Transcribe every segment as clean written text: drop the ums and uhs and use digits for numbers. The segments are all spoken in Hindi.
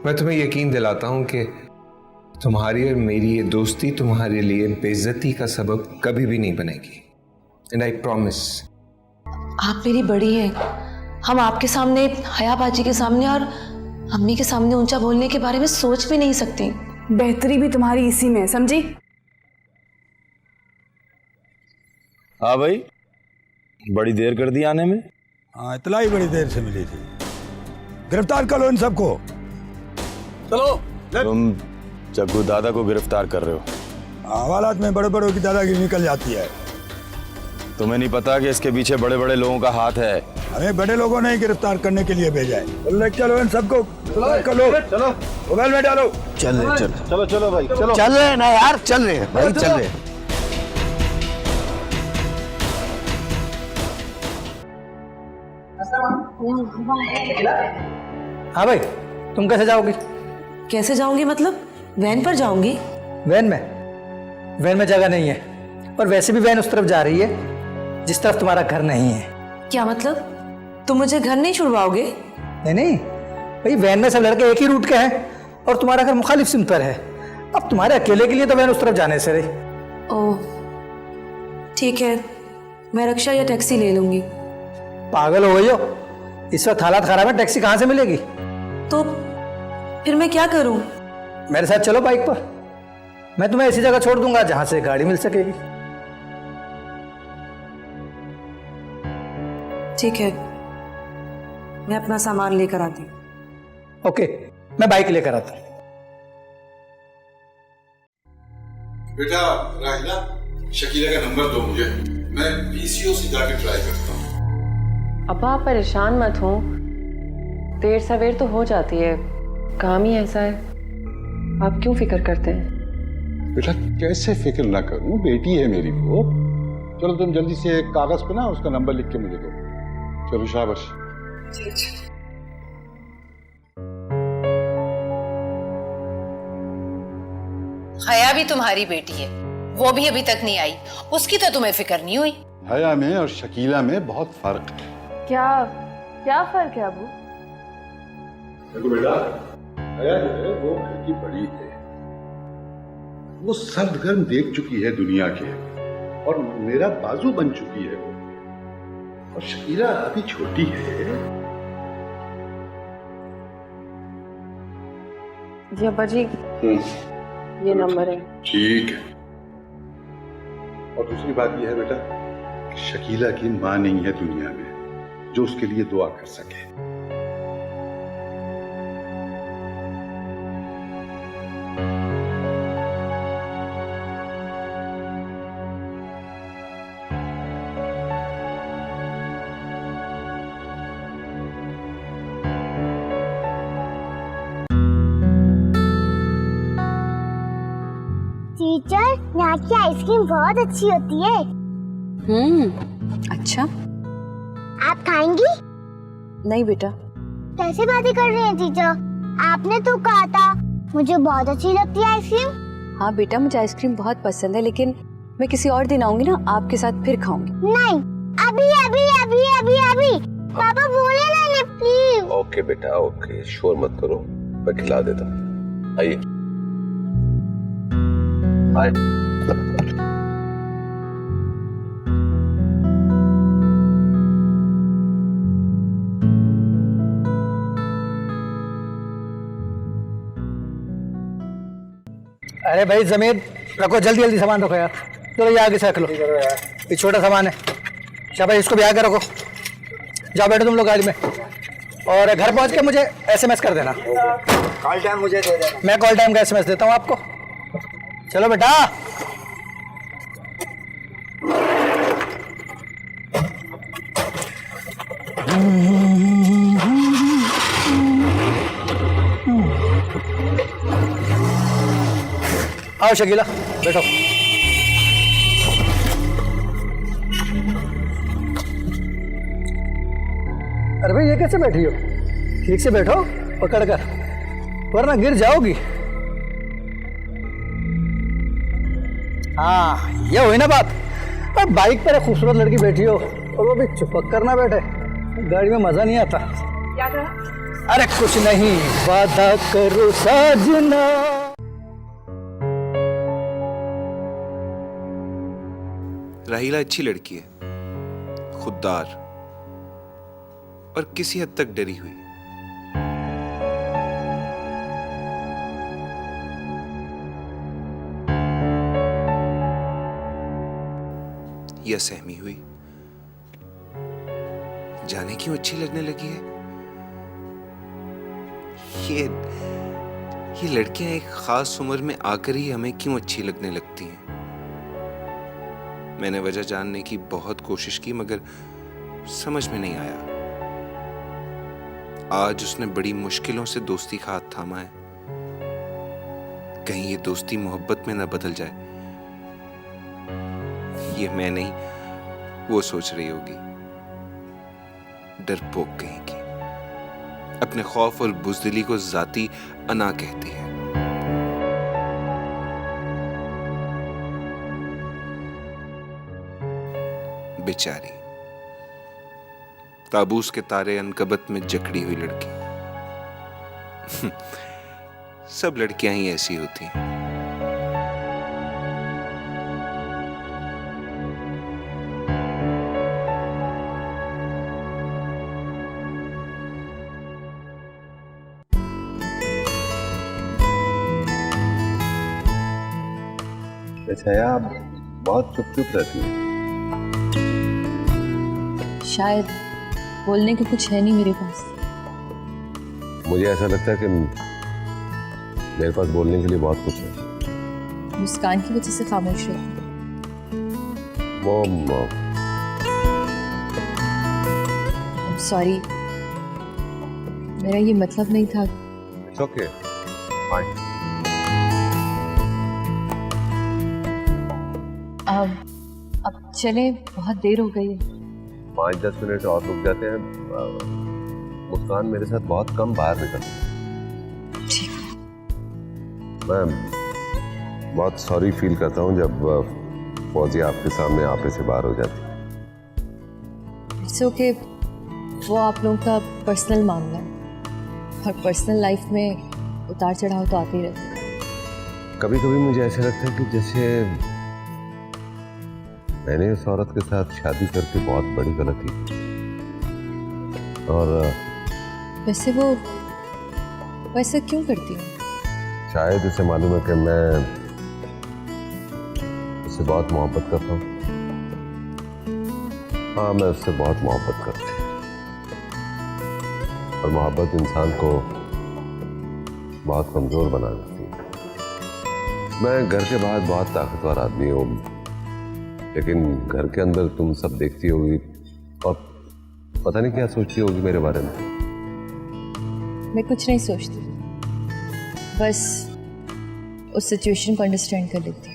मैं तुम्हें यकीन दिलाता हूं कि तुम्हारी और मेरी ये दोस्ती तुम्हारे लिए बेइज्जती का सबब कभी भी नहीं बनेगी। And I promise. आप मेरी बड़ी हैं, हम आपके सामने, हया बाजी के सामने और अम्मी के सामने ऊंचा बोलने के बारे में सोच भी नहीं सकती। बेहतरी भी तुम्हारी इसी में, समझी? हाँ भाई, बड़ी देर कर दी आने में। हाँ, इतना ही बड़ी देर से मिली थी। गिरफ्तार करो इन सबको। चलो। तुम जग्गू दादा को गिरफ्तार कर रहे हो? हवालात में बड़े बड़ों की दादागिरी निकल जाती है। तुम्हें नहीं पता कि इसके पीछे बड़े बड़े लोगों का हाथ है? हमें बड़े लोगों ने ही गिरफ्तार करने के लिए भेजा है। चलो इन सबको चलो, मोबाइल में डालो। चल रहे, चलो चलो भाई, चलो। चल रहे ना यार, चल रहे भाई, चल रहे। हाँ भाई, तुम कैसे जाओगी? कैसे जाऊंगी मतलब? वैन पर जाऊंगी। वैन में जगह नहीं है, और वैसे भी वैन उस तरफ जा रही है जिस तरफ तुम्हारा घर नहीं है। क्या मतलब? तुम मुझे घर नहीं छुड़वाओगे? नहीं भाई, वैन में सब लड़के एक ही रूट के हैं और तुम्हारा घर मुखालिफ सिम पर है। अब तुम्हारे अकेले के लिए तो वैन उस तरफ जाने से रही। ओह ठीक है, मैं रिक्शा या टैक्सी ले लूंगी। पागल हो गई हो? इस वक्त हालात खराब है, टैक्सी कहाँ से मिलेगी? तो फिर मैं क्या करूं? मेरे साथ चलो बाइक पर, मैं तुम्हें ऐसी जगह छोड़ दूंगा जहां से गाड़ी मिल सकेगी। ठीक है, मैं अपना सामान लेकर आती हूँ। ओके, मैं बाइक लेकर आता हूँ। बेटा राहिला, शकीला का नंबर दो मुझे, मैं पीसीओ से जाके ट्राई करता हूँ। अब्बा आप परेशान मत हो, देर सवेर तो हो जाती है, काम ही ऐसा है, आप क्यों फिक्र करते हैं? बेटा कैसे फिक्र ना करूं, बेटी है मेरी वो। चलो तुम जल्दी से एक कागज पे ना उसका नंबर लिख के मुझे दो। चलो शाबाश। हया भी तुम्हारी बेटी है, वो भी अभी तक नहीं आई, उसकी तो तुम्हें फिक्र नहीं हुई। हया में और शकीला में बहुत फर्क है। क्या फर्क है अबू? देखो बेटा, हया जो है वो घर की बड़ी है, वो सर्द गर्म देख चुकी है दुनिया के, और मेरा बाजू बन चुकी है वो। और शकीला अभी छोटी है। जी अब्बा जी, ये नंबर है। ठीक है। और दूसरी बात यह है बेटा, शकीला की मां नहीं है दुनिया में जो उसके लिए दुआ कर सके। टीचर, यहाँ की आइसक्रीम बहुत अच्छी होती है। अच्छा, आप खाएंगी? नहीं बेटा। कैसे बातें कर रही हैं टीचर? आपने तो कहा था मुझे बहुत अच्छी लगती है आइसक्रीम। हाँ बेटा, मुझे आइसक्रीम बहुत पसंद है, लेकिन मैं किसी और दिन आऊंगी ना, आपके साथ फिर खाऊंगी। नहीं, अभी अभी अभी अभी अभी पापा बोले ना इन्हें, प्लीज। ओके बेटा, ओके, शोर मत करो, मैं खिला देता हूँ। आइए। अरे भाई जमीर रखो, जल्दी जल्दी सामान रखो यार। चलो ये आगे से रख लो, ये छोटा सामान है। शाबाश, इसको भी आगे रखो। जाओ बैठो तुम लोग गाड़ी में, और घर पहुंच के मुझे एसएमएस कर देना। कॉल टाइम मुझे दे देना। मैं कॉल टाइम का एसएमएस देता हूँ आपको। चलो बेटा। आओ शकीला, बैठो। अरे भाई ये कैसे बैठी हो? ठीक से बैठो पकड़ कर, वरना गिर जाओगी। हाँ ये हुई ना बात। अब बाइक पर एक खूबसूरत लड़की बैठी हो और वो भी चुपक कर ना बैठे, गाड़ी में मजा नहीं आता। क्या कहा? अरे कुछ नहीं, वादा करो साजना। राहीला अच्छी लड़की है, खुददार और किसी हद तक डरी हुई। या सहमी हुई, जाने क्यों अच्छी लगने लगी है। ये लड़कियां एक खास उम्र में आकर ही हमें क्यों अच्छी लगने लगती हैं। मैंने वजह जानने की बहुत कोशिश की मगर समझ में नहीं आया। आज उसने बड़ी मुश्किलों से दोस्ती का हाथ थामा है। कहीं ये दोस्ती मोहब्बत में न बदल जाए, ये मैं नहीं वो सोच रही होगी। डरपोक कहीं की अपने खौफ और बुज़दिली को जाती अना कहती है। बेचारी ताबूस के तारे अनकबत में जकड़ी हुई लड़की। सब लड़कियां ही ऐसी होती हैं। छाया आप बहुत चुप रहती है। शायद बोलने को कुछ है नहीं मेरे पास। मुझे ऐसा लगता है कि मेरे पास बोलने के लिए बहुत कुछ है। मुस्कान की वजह से खामोश रहती। सॉरी, मेरा ये मतलब नहीं था। It's okay. Fine. अब चले, बहुत देर हो गई है। 5-10 मिनट और रुक जाते हैं। मुस्कान मेरे साथ बहुत कम बाहर निकलती है। ठीक। मैं बहुत सॉरी फील करता हूँ जब फौजी आपके सामने आपे से बाहर हो जाती है। इट्स ओके, वो आप लोगों का पर्सनल मामला है और पर्सनल लाइफ में उतार चढ़ाव तो आते ही रहते हैं। कभी कभी मुझे ऐसा लगता है कि जैसे मैंने उस औरत के साथ शादी करके बहुत बड़ी गलती की। और वैसे वो वैसे क्यों करती हूँ? शायद उसे मालूम है कि मैं उससे बहुत मोहब्बत करता हूँ। हाँ, मैं उससे बहुत मोहब्बत करती हूँ और मोहब्बत इंसान को बहुत कमजोर बना देती है। मैं घर के बाहर बहुत ताकतवर आदमी हूँ, लेकिन घर के अंदर तुम सब देखती होगी और पता नहीं क्या सोचती होगी मेरे बारे में। मैं कुछ नहीं सोचती, बस उस सिचुएशन को अंडरस्टैंड कर लेती हूँ।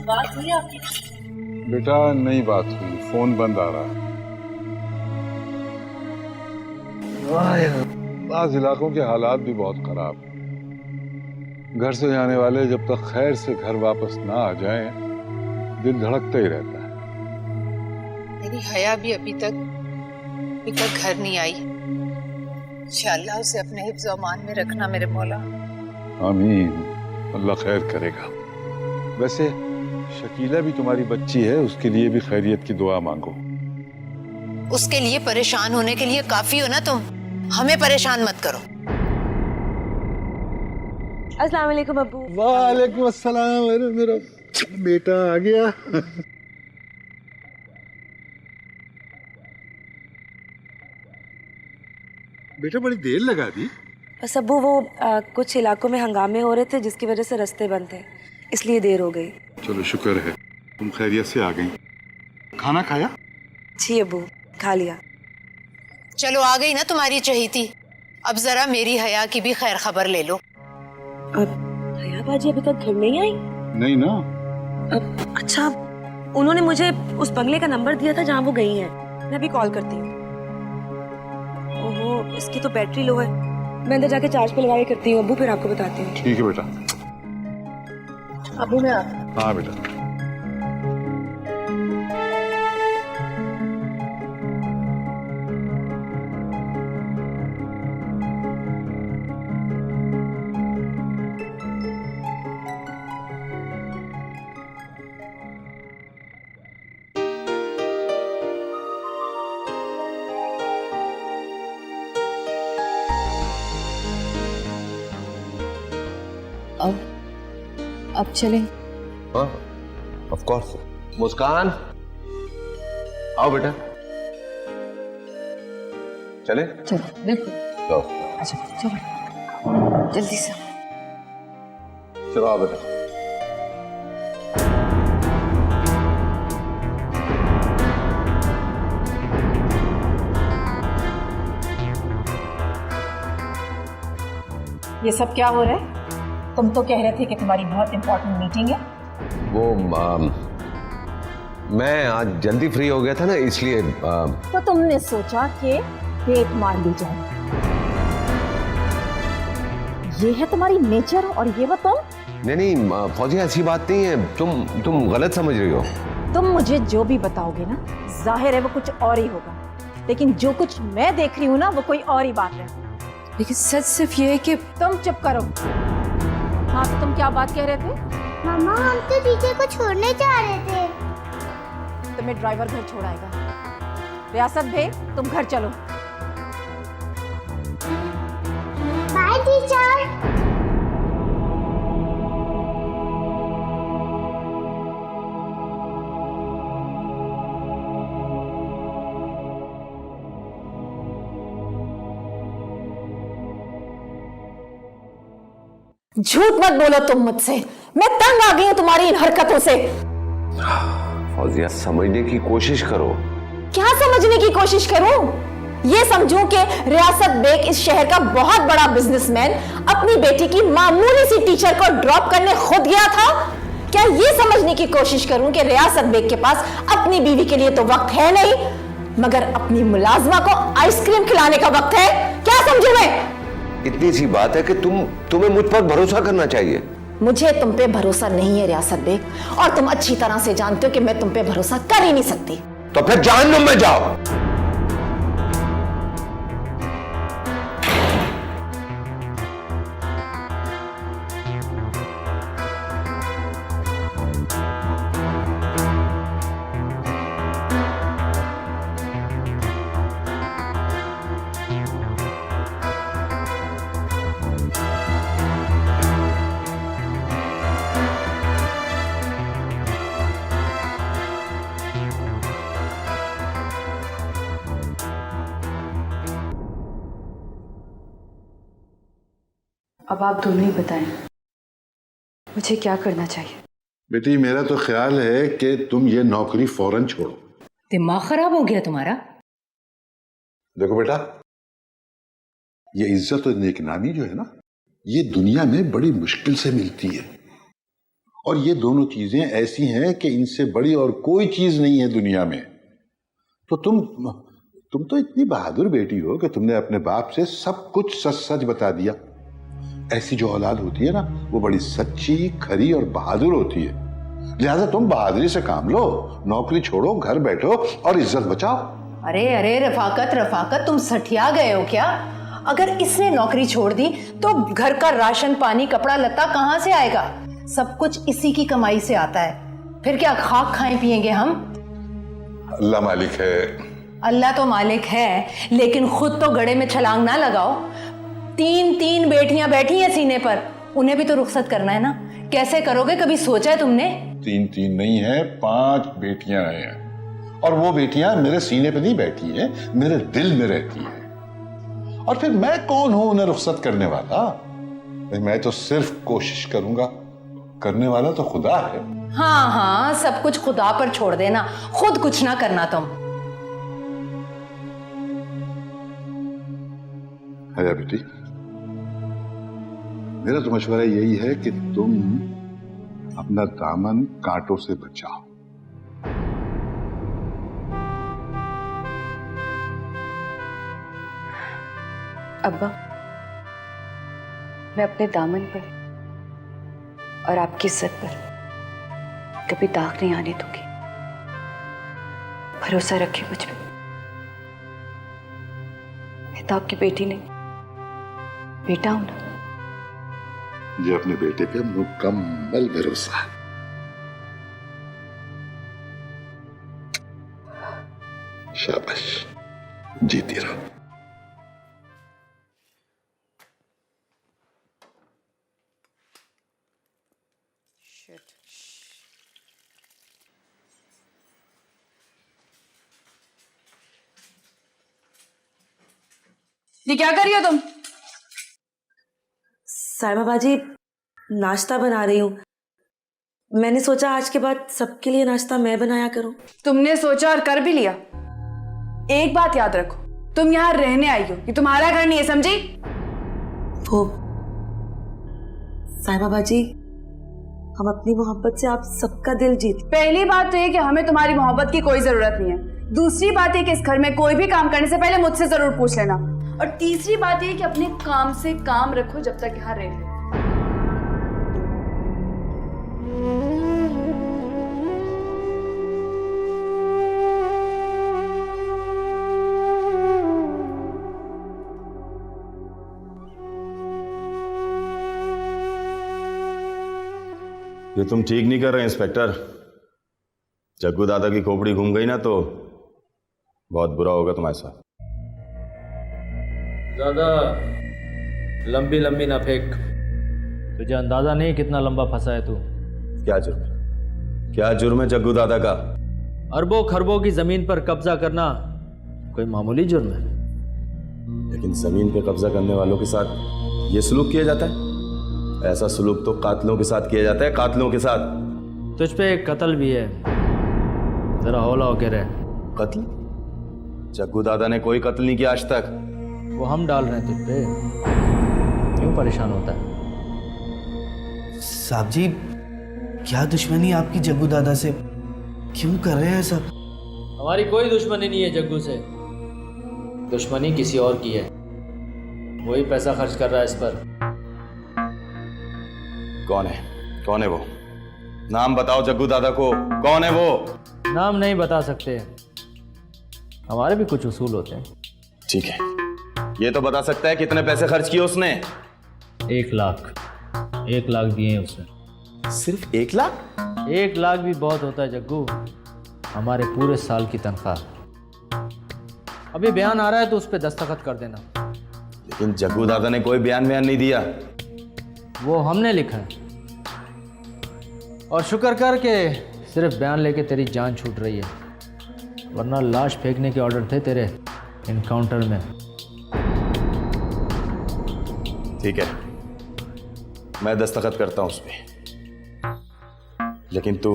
बात हुई आपकी? बेटा नहीं बात हुई, फोन बंद आ रहा है। आज इलाकों के हालात भी बहुत खराब हैं। घर से जाने वाले जब तक खैर से घर वापस ना आ जाएं, दिल धड़कता ही रहता है। मेरी हया भी अभी तक घर नहीं आई। इंशाअल्लाह उसे अपने हिफ्ज़ व अमान में रखना मेरे मौला। आमीन, अल्लाह खैर करेगा। वैसे शकीला भी तुम्हारी बच्ची है, उसके लिए भी खैरियत की दुआ मांगो। उसके लिए परेशान होने के लिए काफी हो ना तुम, हमें परेशान मत करो। अस्सलाम वालेकुम अब्बू। वालेकुम अस्सलाम। अरे मेरा बेटा आ गया। बेटा बड़ी देर लगा दी। बस अब्बू वो कुछ इलाकों में हंगामे हो रहे थे जिसकी वजह से रास्ते बंद थे, इसलिए देर हो गई। चलो शुक्र है तुम खैरियत से आ गई। खाना खाया? जी अब्बू, खा लिया। चलो आ गई ना तुम्हारी चहेती, अब जरा मेरी हया की भी खैर खबर ले लो। अब हया बाजी अभी तक घर नहीं आई? नहीं ना। अब अच्छा, उन्होंने मुझे उस बंगले का नंबर दिया था जहाँ वो गई हैं। मैं अभी कॉल करती हूँ। ओहो, इसकी तो बैटरी लो है। मैं अंदर जाके चार्ज पे लगा के करती हूँ अब्बू, फिर आपको बताती हूँ। ठीक है बेटा। अब्बू मैं हाँ बेटा। अब चलें? हाँ, ऑफ कोर्स। मुस्कान, आओ बेटा, चले? चलो, बिल्कुल। तो अच्छा, चलो जल्दी से। चलो आओ बेटा। ये सब क्या हो रहा है? तुम तो कह रहे थे कि तुम्हारी बहुत इंपॉर्टेंट मीटिंग है। वो मैं आज जल्दी फ्री हो गया था ना, इसलिए तो तुमने सोचा कि पेट मार ली जाए। ये है तुम्हारी नेचर और ये बताओ। नहीं फौजिया, ऐसी बात नहीं है, तुम गलत समझ रही हो। तुम मुझे जो भी बताओगे ना, जाहिर है वो कुछ और ही होगा, लेकिन जो कुछ मैं देख रही हूँ ना वो कोई और ही बात है। लेकिन सच सिर्फ ये है कि तुम चुप करो। हाँ, तो तुम क्या बात कह रहे थे? मामा हम तो टीचर को छोड़ने जा रहे थे। तुम्हें ड्राइवर घर छोड़ाएगा। रियासत भाई, तुम घर चलो। Bye teacher. झूठ मत बोलो तुम मुझसे। मैं तंग आ गई हूँ तुम्हारी इन हरकतों से। फौजिया, समझने की कोशिश करो। क्या समझने की कोशिश करूं? ये समझूं कि रियासत बेग इस शहर का बहुत बड़ा बिजनेसमैन अपनी बेटी की मामूली सी टीचर को ड्रॉप करने खुद गया था? क्या ये समझने की कोशिश करूं कि रियासत बेग के पास अपनी बीवी के लिए तो वक्त है नहीं, मगर अपनी मुलाजमा को आइसक्रीम खिलाने का वक्त है? क्या समझूं मैं? इतनी सी बात है कि तुम्हें मुझ पर भरोसा करना चाहिए। मुझे तुम पे भरोसा नहीं है रियासत बेग, और तुम अच्छी तरह से जानते हो कि मैं तुम पे भरोसा कर ही नहीं सकती। तो फिर जहन्नुम में जाओ। अब आप दोनों ही बताएं, मुझे क्या करना चाहिए? बेटी, मेरा तो ख्याल है कि तुम ये नौकरी फौरन छोड़ो। दिमाग खराब हो गया तुम्हारा? देखो बेटा, ये इज्जत और नेकनामी जो है ना, ये दुनिया में बड़ी मुश्किल से मिलती है, और ये दोनों चीजें ऐसी हैं कि इनसे बड़ी और कोई चीज नहीं है दुनिया में। तो तुम तो इतनी बहादुर बेटी हो कि तुमने अपने बाप से सब कुछ सच सच बता दिया। ऐसी जो औलाद होती है ना, वो बड़ी सच्ची, खरी और बहादुर होती है। लिहाजा तुम बहादुरी से काम लो, नौकरी छोड़ो, घर बैठो और इज्जत बचाओ। अरे अरे रफाकत, तुम सठिया गए हो क्या? अगर इसने नौकरी छोड़ दी तो घर का राशन पानी कपड़ा लत्ता कहाँ से आएगा? सब कुछ इसी की कमाई से आता है। फिर क्या खाक खाएं पिएंगे हम? अल्लाह मालिक है। अल्लाह तो मालिक है, लेकिन खुद तो गड़े में छलांग ना लगाओ। तीन बेटियां बैठी हैं सीने पर, उन्हें भी तो रुखसत करना है ना। कैसे करोगे, कभी सोचा है तुमने? तीन नहीं है, 5 बेटियां हैं, और वो बेटियां मेरे सीने पे नहीं बैठी हैं, मेरे दिल में रहती हैं। और फिर मैं कौन हूं उन्हें रुखसत करने वाला? मैं तो सिर्फ कोशिश करूंगा, करने वाला तो खुदा है। हाँ, सब कुछ खुदा पर छोड़ देना, खुद कुछ ना करना तुम। हया बेटी, मेरा तो मशवरा यही है कि तुम अपना दामन कांटों से बचाओ। अब्बा, मैं अपने दामन पर और आपकी इज्जत पर कभी दाग नहीं आने दूंगी। भरोसा रखिए मुझ पे। मैं तो आपकी बेटी नहीं, बेटा हूं ना। मुझे अपने बेटे पे मुकम्मल भरोसा है। शाबाश, जीती रहो। ये क्या कर रही हो तुम? साई बाबा जी, नाश्ता बना रही हूँ। मैंने सोचा आज के बाद सबके लिए नाश्ता मैं बनाया करूँ। तुमने सोचा और कर भी लिया। एक बात याद रखो, तुम यहाँ रहने आई हो, ये तुम्हारा घर नहीं है, समझी? वो साई बाबा जी, हम अपनी मोहब्बत से आप सबका दिल जीत। पहली बात तो ये कि हमें तुम्हारी मोहब्बत की कोई जरूरत नहीं है। दूसरी बात ये कि इस घर में कोई भी काम करने से पहले मुझसे जरूर पूछ लेना। और तीसरी बात ये कि अपने काम से काम रखो जब तक यहाँ रह लो। ये तुम ठीक नहीं कर रहे इंस्पेक्टर। जग्गू दादा की खोपड़ी घूम गई ना तो बहुत बुरा होगा तुम्हारे साथ। ज्यादा लंबी लंबी ना फेंक। तुझे अंदाजा नहीं कितना लंबा फंसा है तू। क्या जुर्म है जग्गू दादा का? अरबों खरबों की जमीन पर कब्जा करना कोई मामूली जुर्म है? लेकिन जमीन पर कब्जा करने वालों के साथ ये सलूक किया जाता है? ऐसा सलूक तो कातलों के साथ किया जाता है, कातलों के साथ। तुझ पे एक कत्ल भी है, जरा हौला होके रहे। कत्ल? जग्गू दादा ने कोई कत्ल नहीं किया आज तक। वो हम डाल रहे हैं तुझ पे, क्यों परेशान होता है? साहब जी, क्या दुश्मनी आपकी जग्गू दादा से? क्यों कर रहे हैं सब? हमारी कोई दुश्मनी नहीं है जग्गू से, दुश्मनी किसी और की है। वही पैसा खर्च कर रहा है इस पर। कौन है वो? नाम बताओ जग्गू दादा को, कौन है वो? नाम नहीं बता सकते, हमारे भी कुछ उसूल होते हैं। ठीक है, ये तो बता सकता है कितने पैसे खर्च किए उसने? 1 लाख। 1 लाख दिए हैं उसने। सिर्फ 1 लाख? 1 लाख भी बहुत होता है जग्गू, हमारे पूरे साल की तनख्वाह। अभी बयान आ रहा है तो उस पर दस्तखत कर देना। लेकिन जग्गू दादा ने कोई बयान नहीं दिया। वो हमने लिखा है। और शुक्र कर के सिर्फ बयान लेके तेरी जान छूट रही है, वरना लाश फेंकने के ऑर्डर थे तेरे इनकाउंटर में। ठीक है, मैं दस्तखत करता हूं उस पे। लेकिन तू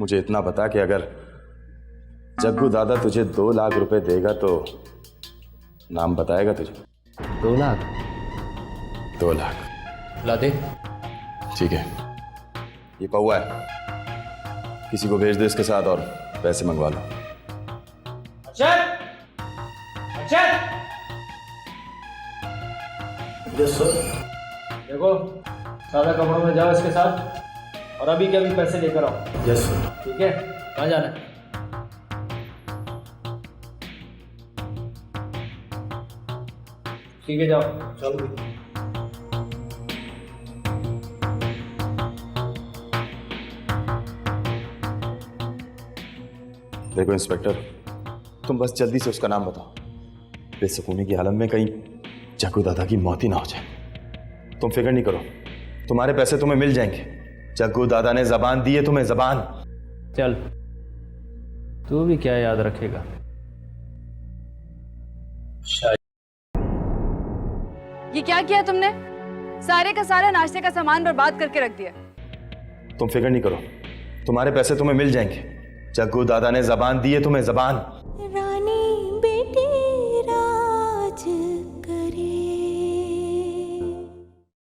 मुझे इतना बता कि अगर जग्गू दादा तुझे 2 लाख रुपए देगा तो नाम बताएगा तुझे? 2 लाख? 2 लाख ला दे। ठीक है, ये पौवा है, किसी को भेज दे इसके साथ और पैसे मंगवा लो। अक्षय! Yes sir. देखो, सादा कपड़ों में जाओ इसके साथ और अभी के अभी पैसे लेकर आओ। Yes sir. ठीक है, कहाँ जाना है? ठीक है, जाओ। चलो। देखो इंस्पेक्टर, तुम बस जल्दी से उसका नाम बताओ। बेसुकूनी की हालत में कहीं जग्गू दादा की मौत ही ना हो जाए। तुम फिक्र नहीं करो, तुम्हारे पैसे तुम्हें मिल जाएंगे। जग्गू दादा ने जबान दी है तुम्हें, जबान। चल, तू भी क्या याद रखेगा? ये क्या किया तुमने? सारे का सारा नाश्ते का सामान बर्बाद करके रख दिया। तुम फिक्र नहीं करो, तुम्हारे पैसे तुम्हें मिल जाएंगे। जग्गू दादा ने जबान दी है तुम्हें, जबान।